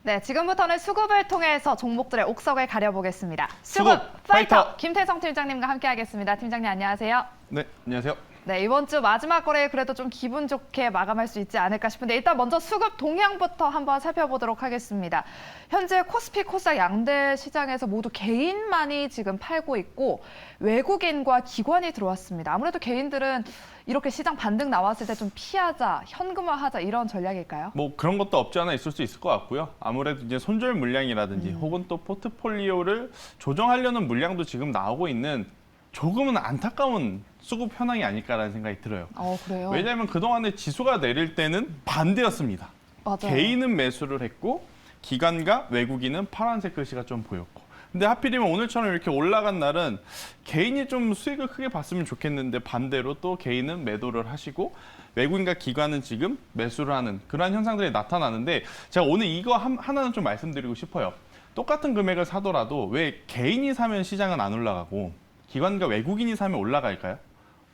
네, 지금부터는 수급을 통해서 종목들의 옥석을 가려보겠습니다. 수급 파이터 김태성 팀장님과 함께하겠습니다. 팀장님 안녕하세요. 네, 안녕하세요. 네, 이번 주 마지막 거래 그래도 좀 기분 좋게 마감할 수 있지 않을까 싶은데 일단 먼저 수급 동향부터 한번 살펴보도록 하겠습니다. 현재 코스피, 코스닥 양대 시장에서 모두 개인만이 지금 팔고 있고 외국인과 기관이 들어왔습니다. 아무래도 개인들은 이렇게 시장 반등 나왔을 때 좀 피하자, 현금화하자 이런 전략일까요? 뭐 그런 것도 없지 않아 있을 수 있을 것 같고요. 아무래도 이제 손절 물량이라든지 혹은 또 포트폴리오를 조정하려는 물량도 지금 나오고 있는 조금은 안타까운 수급 현황이 아닐까라는 생각이 들어요. 그래요? 왜냐하면 그동안에 지수가 내릴 때는 반대였습니다. 맞아요. 개인은 매수를 했고 기관과 외국인은 파란색 글씨가 좀 보였고. 근데 하필이면 오늘처럼 이렇게 올라간 날은 개인이 좀 수익을 크게 봤으면 좋겠는데 반대로 또 개인은 매도를 하시고 외국인과 기관은 지금 매수를 하는 그러한 현상들이 나타나는데 제가 오늘 이거 하나는 좀 말씀드리고 싶어요. 똑같은 금액을 사더라도 왜 개인이 사면 시장은 안 올라가고 기관과 외국인이 사면 올라갈까요?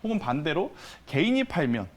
혹은 반대로 개인이 팔면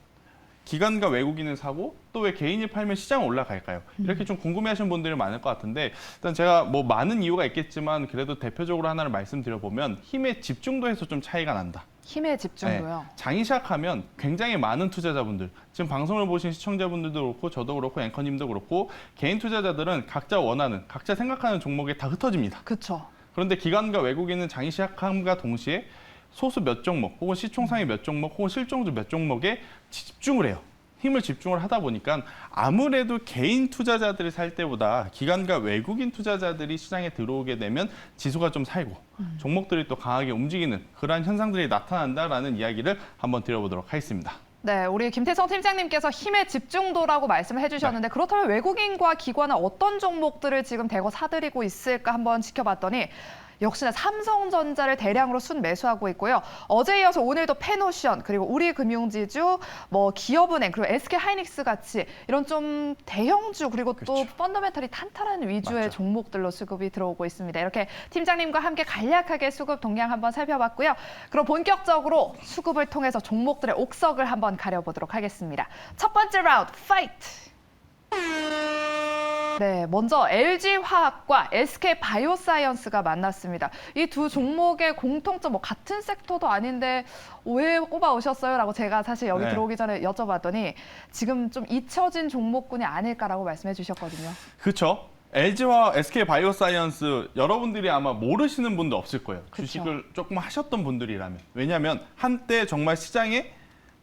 기관과 외국인은 사고 또 왜 개인이 팔면 시장은 올라갈까요? 이렇게 좀 궁금해하시는 분들이 많을 것 같은데 일단 제가 뭐 많은 이유가 있겠지만 그래도 대표적으로 하나를 말씀드려보면 힘의 집중도에서 좀 차이가 난다. 힘의 집중도요? 네, 장이 시작하면 굉장히 많은 투자자분들, 지금 방송을 보신 시청자분들도 그렇고 저도 그렇고 앵커님도 그렇고 개인 투자자들은 각자 원하는, 각자 생각하는 종목에 다 흩어집니다. 그렇죠. 그런데 기관과 외국인은 장이 시작함과 동시에 소수 몇 종목 혹은 시총상위 몇 종목 혹은 실종주 몇 종목에 집중을 해요. 힘을 집중을 하다 보니까 아무래도 개인 투자자들이 살 때보다 기관과 외국인 투자자들이 시장에 들어오게 되면 지수가 좀 살고 종목들이 또 강하게 움직이는 그러한 현상들이 나타난다라는 이야기를 한번 드려보도록 하겠습니다. 네, 우리 김태성 팀장님께서 힘의 집중도라고 말씀을 해주셨는데 그렇다면 외국인과 기관은 어떤 종목들을 지금 대거 사들이고 있을까 한번 지켜봤더니 역시나 삼성전자를 대량으로 순매수하고 있고요. 어제 이어서 오늘도 페노션 그리고 우리금융지주, 뭐 기업은행 그리고 SK하이닉스 같이 이런 좀 대형주 그리고 또 그렇죠. 펀더멘털이 탄탄한 위주의 맞죠. 종목들로 수급이 들어오고 있습니다. 이렇게 팀장님과 함께 간략하게 수급 동향 한번 살펴봤고요. 그럼 본격적으로 수급을 통해서 종목들의 옥석을 한번 가려보도록 하겠습니다. 첫 번째 라운드 파이트! 네, 먼저 LG화학과 SK바이오사이언스가 만났습니다. 이 두 종목의 공통점, 뭐 같은 sek터도 아닌데 왜 꼽아오셨어요? 라고 제가 사실 여기 네. 들어오기 전에 여쭤봤더니 지금 좀 잊혀진 종목군이 아닐까라고 말씀해 주셨거든요. 그렇죠. LG와 SK바이오사이언스 여러분들이 아마 모르시는 분도 없을 거예요. 그쵸. 주식을 조금 하셨던 분들이라면. 왜냐하면 한때 정말 시장에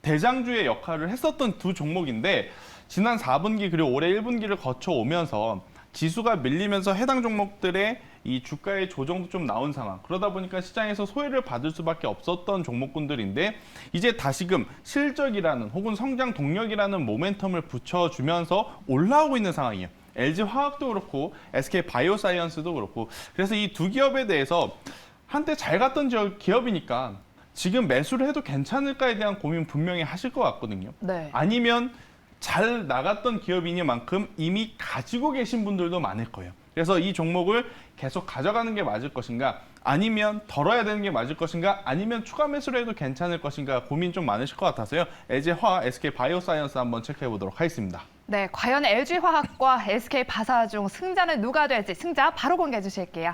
대장주의 역할을 했었던 두 종목인데 지난 4분기 그리고 올해 1분기를 거쳐오면서 지수가 밀리면서 해당 종목들의 이 주가의 조정도 좀 나온 상황. 그러다 보니까 시장에서 소외를 받을 수밖에 없었던 종목군들인데 이제 다시금 실적이라는 혹은 성장 동력이라는 모멘텀을 붙여주면서 올라오고 있는 상황이에요. LG화학도 그렇고 SK바이오사이언스도 그렇고 그래서 이 두 기업에 대해서 한때 잘 갔던 기업이니까 지금 매수를 해도 괜찮을까에 대한 고민 분명히 하실 것 같거든요. 네. 아니면 잘 나갔던 기업이니만큼 이미 가지고 계신 분들도 많을 거예요. 그래서 이 종목을 계속 가져가는 게 맞을 것인가 아니면 덜어야 되는 게 맞을 것인가 아니면 추가 매수를 해도 괜찮을 것인가 고민 좀 많으실 것 같아서요. LG화, SK바이오사이언스 한번 체크해 보도록 하겠습니다. 네, 과연 LG화학과 SK바사 중 승자는 누가 될지 승자 바로 공개해 주실게요.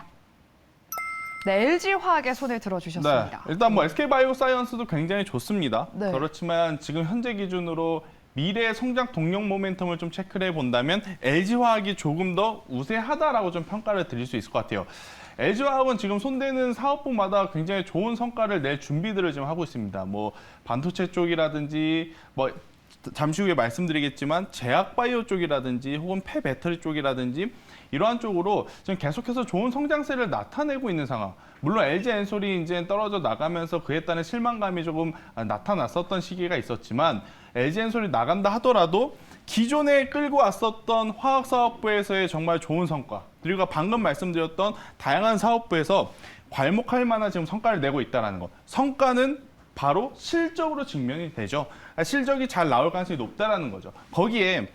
네, LG화학의 손을 들어주셨습니다. 네, 일단 뭐 SK바이오사이언스도 굉장히 좋습니다. 네. 그렇지만 지금 현재 기준으로 미래의 성장 동력 모멘텀을 좀 체크를 해본다면 LG화학이 조금 더 우세하다라고 좀 평가를 드릴 수 있을 것 같아요. LG화학은 지금 손대는 사업부마다 굉장히 좋은 성과를 낼 준비들을 지금 하고 있습니다. 뭐 반도체 쪽이라든지 뭐 잠시 후에 말씀드리겠지만 제약바이오 쪽이라든지 혹은 폐배터리 쪽이라든지 이러한 쪽으로 지금 계속해서 좋은 성장세를 나타내고 있는 상황. 물론 LG엔솔이 이제 떨어져 나가면서 그에 따른 실망감이 조금 나타났었던 시기가 있었지만 LG엔솔이 나간다 하더라도 기존에 끌고 왔었던 화학사업부에서의 정말 좋은 성과 그리고 방금 말씀드렸던 다양한 사업부에서 괄목할 만한 지금 성과를 내고 있다는 것. 성과는 바로 실적으로 증명이 되죠. 실적이 잘 나올 가능성이 높다라는 거죠. 거기에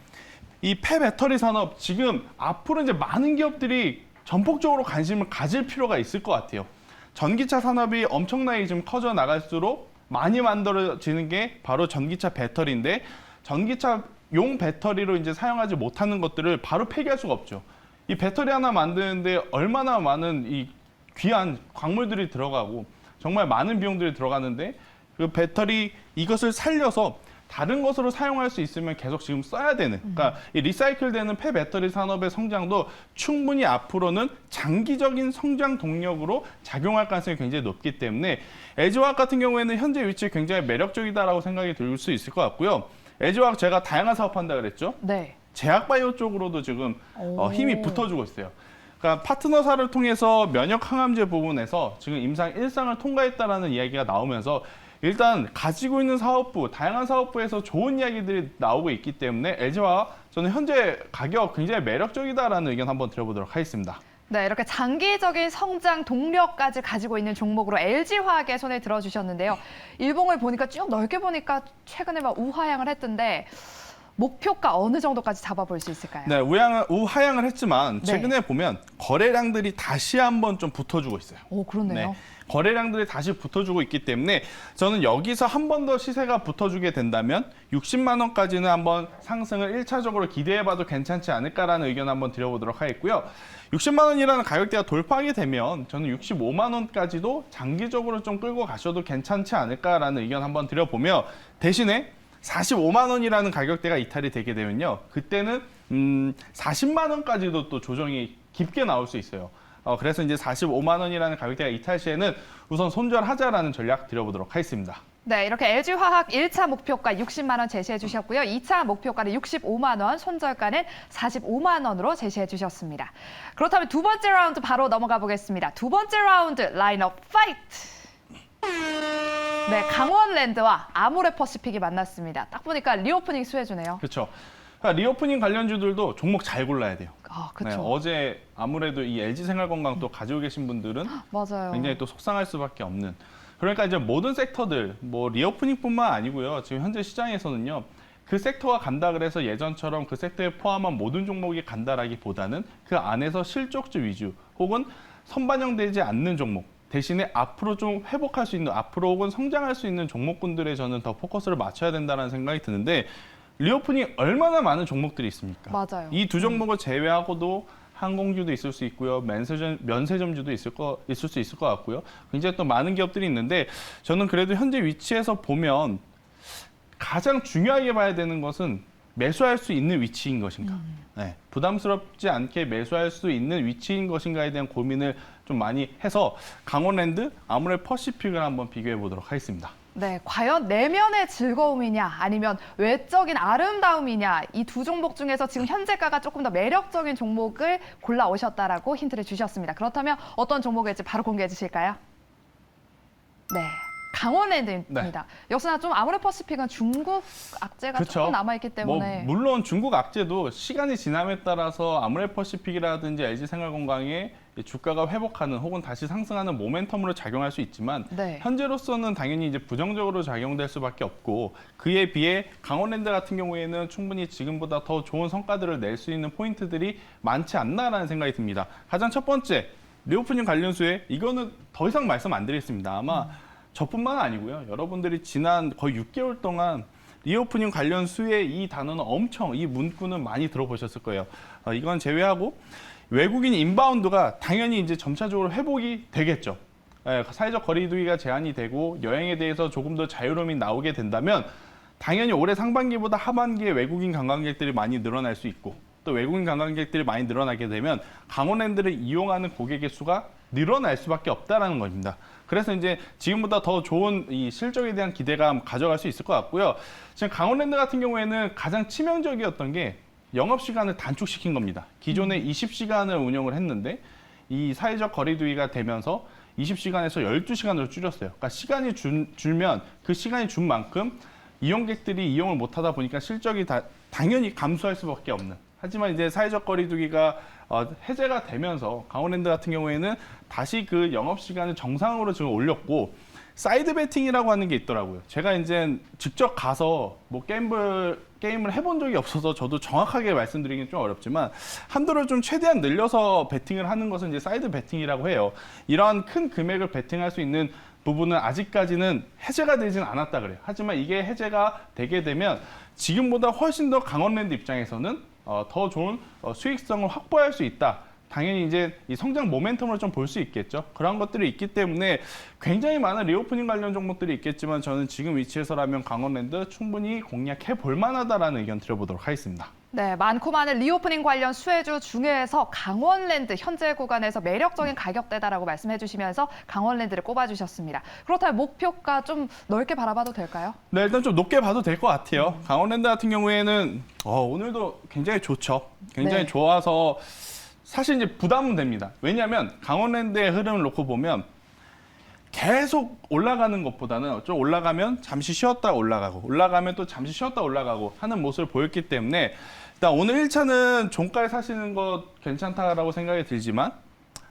이 폐배터리 산업 지금 앞으로 이제 많은 기업들이 전폭적으로 관심을 가질 필요가 있을 것 같아요. 전기차 산업이 엄청나게 지금 커져 나갈수록 많이 만들어지는 게 바로 전기차 배터리인데 전기차용 배터리로 이제 사용하지 못하는 것들을 바로 폐기할 수가 없죠. 이 배터리 하나 만드는데 얼마나 많은 이 귀한 광물들이 들어가고 정말 많은 비용들이 들어가는데 그 배터리 이것을 살려서 다른 것으로 사용할 수 있으면 계속 지금 써야 되는, 그러니까 이 리사이클되는 폐배터리 산업의 성장도 충분히 앞으로는 장기적인 성장 동력으로 작용할 가능성이 굉장히 높기 때문에 LG화학 같은 경우에는 현재 위치 굉장히 매력적이다라고 생각이 들 수 있을 것 같고요. LG화학 제가 다양한 사업한다 그랬죠. 네. 제약바이오 쪽으로도 지금 오. 힘이 붙어주고 있어요. 그러니까 파트너사를 통해서 면역 항암제 부분에서 지금 임상 1상을 통과했다라는 이야기가 나오면서 일단 가지고 있는 사업부, 다양한 사업부에서 좋은 이야기들이 나오고 있기 때문에 LG화학 저는 현재 가격 굉장히 매력적이다라는 의견 한번 드려보도록 하겠습니다. 네, 이렇게 장기적인 성장 동력까지 가지고 있는 종목으로 LG화학에 손을 들어주셨는데요. 일봉을 보니까 쭉 넓게 보니까 최근에 막 우하향을 했던데 목표가 어느 정도까지 잡아볼 수 있을까요? 네, 우하향을 했지만 최근에 보면 거래량들이 다시 한번 좀 붙어주고 있어요. 오, 그렇네요. 네, 거래량들이 다시 붙어주고 있기 때문에 저는 여기서 한 번 더 시세가 붙어주게 된다면 60만 원까지는 한번 상승을 1차적으로 기대해봐도 괜찮지 않을까라는 의견 한번 드려보도록 하겠고요. 60만 원이라는 가격대가 돌파하게 되면 저는 65만 원까지도 장기적으로 좀 끌고 가셔도 괜찮지 않을까라는 의견 한번 드려보며 대신에 45만 원이라는 가격대가 이탈이 되게 되면요. 그때는 40만 원까지도 또 조정이 깊게 나올 수 있어요. 그래서 이제 45만 원이라는 가격대가 이탈 시에는 우선 손절하자라는 전략 드려보도록 하겠습니다. 네, 이렇게 LG화학 1차 목표가 60만 원 제시해 주셨고요. 2차 목표가는 65만 원, 손절가는 45만 원으로 제시해 주셨습니다. 그렇다면 두 번째 라운드 바로 넘어가 보겠습니다. 두 번째 라운드 라인업 파이트! 네, 강원랜드와 아모레퍼시픽이 만났습니다. 딱 보니까 리오프닝 수혜주네요. 그렇죠. 그러니까 리오프닝 관련주들도 종목 잘 골라야 돼요. 아, 네, 그렇죠. 어제 아무래도 이 LG생활건강 또 가지고 계신 분들은 맞아요. 굉장히 또 속상할 수밖에 없는. 그러니까 이제 모든 섹터들, 뭐 리오프닝뿐만 아니고요. 지금 현재 시장에서는요. 그 섹터가 간다 그래서 예전처럼 그 섹터에 포함한 모든 종목이 간다라기보다는 그 안에서 실적주 위주 혹은 선반영되지 않는 종목, 대신에 앞으로 좀 회복할 수 있는, 앞으로 혹은 성장할 수 있는 종목군들에 저는 더 포커스를 맞춰야 된다는 생각이 드는데 리오프닝 얼마나 많은 종목들이 있습니까? 맞아요. 이 두 종목을 제외하고도 항공주도 있을 수 있고요, 면세점주도 있을 수 있을 것 같고요. 굉장히 또 많은 기업들이 있는데 저는 그래도 현재 위치에서 보면 가장 중요하게 봐야 되는 것은 매수할 수 있는 위치인 것인가. 네, 부담스럽지 않게 매수할 수 있는 위치인 것인가에 대한 고민을 좀 많이 해서 강원랜드, 아모레퍼시픽을 한번 비교해 보도록 하겠습니다. 네, 과연 내면의 즐거움이냐 아니면 외적인 아름다움이냐 이 두 종목 중에서 지금 현재가가 조금 더 매력적인 종목을 골라오셨다라고 힌트를 주셨습니다. 그렇다면 어떤 종목일지 바로 공개해 주실까요? 네, 강원랜드입니다. 네. 역시나 좀 아모레퍼시픽은 중국 악재가 그렇죠. 조금 남아있기 때문에 물론 중국 악재도 시간이 지남에 따라서 아모레퍼시픽이라든지 LG생활건강의 주가가 회복하는 혹은 다시 상승하는 모멘텀으로 작용할 수 있지만 네. 현재로서는 당연히 이제 부정적으로 작용될 수밖에 없고 그에 비해 강원랜드 같은 경우에는 충분히 지금보다 더 좋은 성과들을 낼 수 있는 포인트들이 많지 않나라는 생각이 듭니다. 가장 첫 번째, 리오프닝 관련수에 이거는 더 이상 말씀 안 드리겠습니다. 아마 저뿐만 아니고요. 여러분들이 지난 거의 6개월 동안 리오프닝 관련 수의 이 단어는 엄청, 이 문구는 많이 들어보셨을 거예요. 이건 제외하고 외국인 인바운드가 당연히 이제 점차적으로 회복이 되겠죠. 사회적 거리두기가 제한이 되고 여행에 대해서 조금 더 자유로움이 나오게 된다면 당연히 올해 상반기보다 하반기에 외국인 관광객들이 많이 늘어날 수 있고 또 외국인 관광객들이 많이 늘어나게 되면 강원랜드를 이용하는 고객의 수가 늘어날 수밖에 없다라는 겁니다. 그래서 이제 지금보다 더 좋은 이 실적에 대한 기대감 가져갈 수 있을 것 같고요. 지금 강원랜드 같은 경우에는 가장 치명적이었던 게 영업시간을 단축시킨 겁니다. 기존에 20시간을 운영을 했는데 이 사회적 거리두기가 되면서 20시간에서 12시간으로 줄였어요. 그러니까 시간이 줄면 그 시간이 준 만큼 이용객들이 이용을 못하다 보니까 실적이 당연히 감소할 수밖에 없는. 하지만 이제 사회적 거리두기가 해제가 되면서 강원랜드 같은 경우에는 다시 그 영업시간을 정상으로 지금 올렸고 사이드 베팅이라고 하는 게 있더라고요. 제가 이제 직접 가서 뭐 게임을 해본 적이 없어서 저도 정확하게 말씀드리기는 좀 어렵지만 한도를 좀 최대한 늘려서 베팅을 하는 것은 이제 사이드 베팅이라고 해요. 이러한 큰 금액을 베팅할 수 있는 부분은 아직까지는 해제가 되지는 않았다 그래요. 하지만 이게 해제가 되게 되면 지금보다 훨씬 더 강원랜드 입장에서는 더 좋은 수익성을 확보할 수 있다. 당연히 이제 이 성장 모멘텀을 좀 볼 수 있겠죠. 그런 것들이 있기 때문에 굉장히 많은 리오프닝 관련 종목들이 있겠지만 저는 지금 위치에서라면 강원랜드 충분히 공략해 볼 만하다라는 의견 드려보도록 하겠습니다. 네, 많고 많은 리오프닝 관련 수혜주 중에서 강원랜드 현재 구간에서 매력적인 가격대다라고 말씀해 주시면서 강원랜드를 꼽아주셨습니다. 그렇다면 목표가 좀 넓게 바라봐도 될까요? 네, 일단 좀 높게 봐도 될 것 같아요. 강원랜드 같은 경우에는 오늘도 굉장히 좋죠. 굉장히 네. 좋아서 사실 이제 부담은 됩니다. 왜냐하면 강원랜드의 흐름을 놓고 보면 계속 올라가는 것보다는 좀 올라가면 잠시 쉬었다 올라가고 올라가면 또 잠시 쉬었다 올라가고 하는 모습을 보였기 때문에 일단 오늘 1차는 종가에 사시는 것 괜찮다라고 생각이 들지만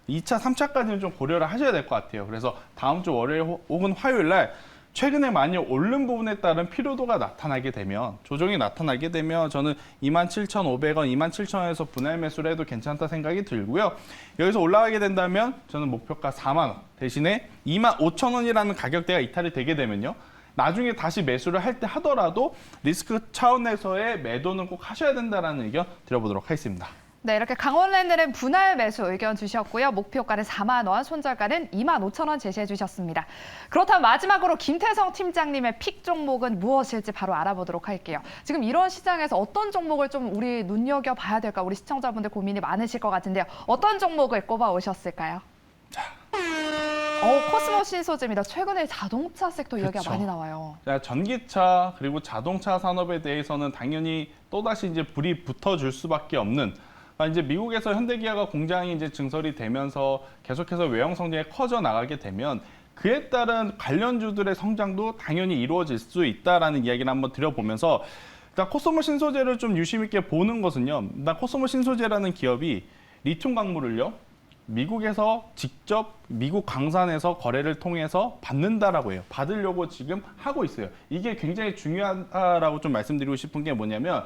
2차, 3차까지는 좀 고려를 하셔야 될 것 같아요. 그래서 다음 주 월요일 혹은 화요일 날 최근에 많이 오른 부분에 따른 피로도가 나타나게 되면 조정이 나타나게 되면 저는 27,500원, 27,000원에서 분할 매수를 해도 괜찮다 생각이 들고요. 여기서 올라가게 된다면 저는 목표가 4만 원 대신에 25,000원이라는 가격대가 이탈이 되게 되면요. 나중에 다시 매수를 할 때 하더라도 리스크 차원에서의 매도는 꼭 하셔야 된다는 의견 드려보도록 하겠습니다. 네, 이렇게 강원랜드는 분할 매수 의견 주셨고요. 목표가는 4만 원, 손절가는 25,000원 제시해 주셨습니다. 그렇다면 마지막으로 김태성 팀장님의 픽 종목은 무엇일지 바로 알아보도록 할게요. 지금 이런 시장에서 어떤 종목을 좀 우리 눈여겨봐야 될까? 우리 시청자분들 고민이 많으실 것 같은데요. 어떤 종목을 꼽아 오셨을까요? 코스모 신소재입니다. 최근에 자동차 섹터 이야기가 그쵸. 많이 나와요. 자, 전기차 그리고 자동차 산업에 대해서는 당연히 또다시 이제 불이 붙어줄 수밖에 없는 이제 미국에서 현대기아가 공장이 이제 증설이 되면서 계속해서 외형 성장이 커져 나가게 되면 그에 따른 관련주들의 성장도 당연히 이루어질 수 있다라는 이야기를 한번 드려보면서 일단 코스모 신소재를 좀 유심 있게 보는 것은요. 일단 코스모 신소재라는 기업이 리튬 광물을요. 미국에서 직접 미국 강산에서 거래를 통해서 받는다라고 해요. 받으려고 지금 하고 있어요. 이게 굉장히 중요하다라고 좀 말씀드리고 싶은 게 뭐냐면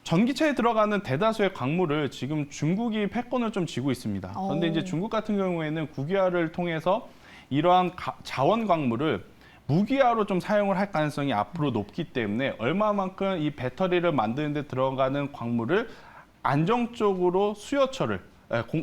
전기차에 들어가는 대다수의 광물을 지금 중국이 패권을 좀 쥐고 있습니다. 그런데 이제 중국 같은 경우에는 국유화를 통해서 이러한 자원 광물을 무기화로 좀 사용을 할 가능성이 앞으로 높기 때문에 얼마만큼 이 배터리를 만드는 데 들어가는 광물을 안정적으로 수요처를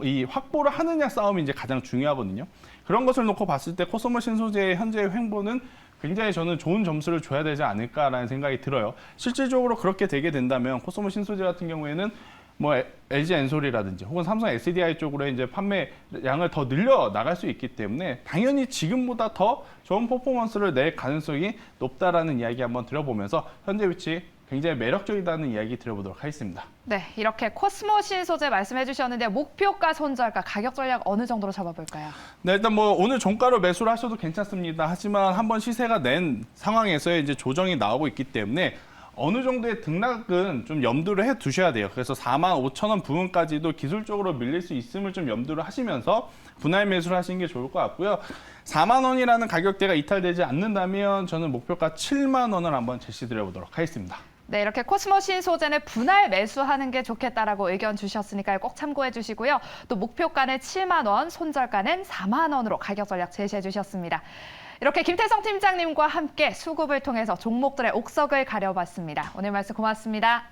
이 확보를 하느냐 싸움이 이제 가장 중요하거든요. 그런 것을 놓고 봤을 때 코스모 신소재의 현재의 횡보는 굉장히 저는 좋은 점수를 줘야 되지 않을까라는 생각이 들어요. 실질적으로 그렇게 되게 된다면 코스모 신소재 같은 경우에는 뭐 LG 엔솔이라든지 혹은 삼성 SDI 쪽으로 이제 판매량을 더 늘려 나갈 수 있기 때문에 당연히 지금보다 더 좋은 퍼포먼스를 낼 가능성이 높다라는 이야기 한번 드려보면서 현재 위치 굉장히 매력적이다는 이야기 드려보도록 하겠습니다. 네, 이렇게 코스모 신소재 말씀해 주셨는데 목표가, 손절가, 가격 전략 어느 정도로 잡아볼까요? 네, 일단 뭐 오늘 종가로 매수를 하셔도 괜찮습니다. 하지만 한번 시세가 낸 상황에서 이제 조정이 나오고 있기 때문에 어느 정도의 등락은 좀 염두를 해 두셔야 돼요. 그래서 45,000원 부분까지도 기술적으로 밀릴 수 있음을 좀 염두를 하시면서 분할 매수를 하시는 게 좋을 것 같고요. 4만 원이라는 가격대가 이탈되지 않는다면 저는 목표가 7만 원을 한번 제시드려 보도록 하겠습니다. 네, 이렇게 코스모 신소재는 분할 매수하는 게 좋겠다라고 의견 주셨으니까요. 꼭 참고해 주시고요. 또 목표가는 7만 원, 손절가는 4만 원으로 가격 전략 제시해 주셨습니다. 이렇게 김태성 팀장님과 함께 수급을 통해서 종목들의 옥석을 가려봤습니다. 오늘 말씀 고맙습니다.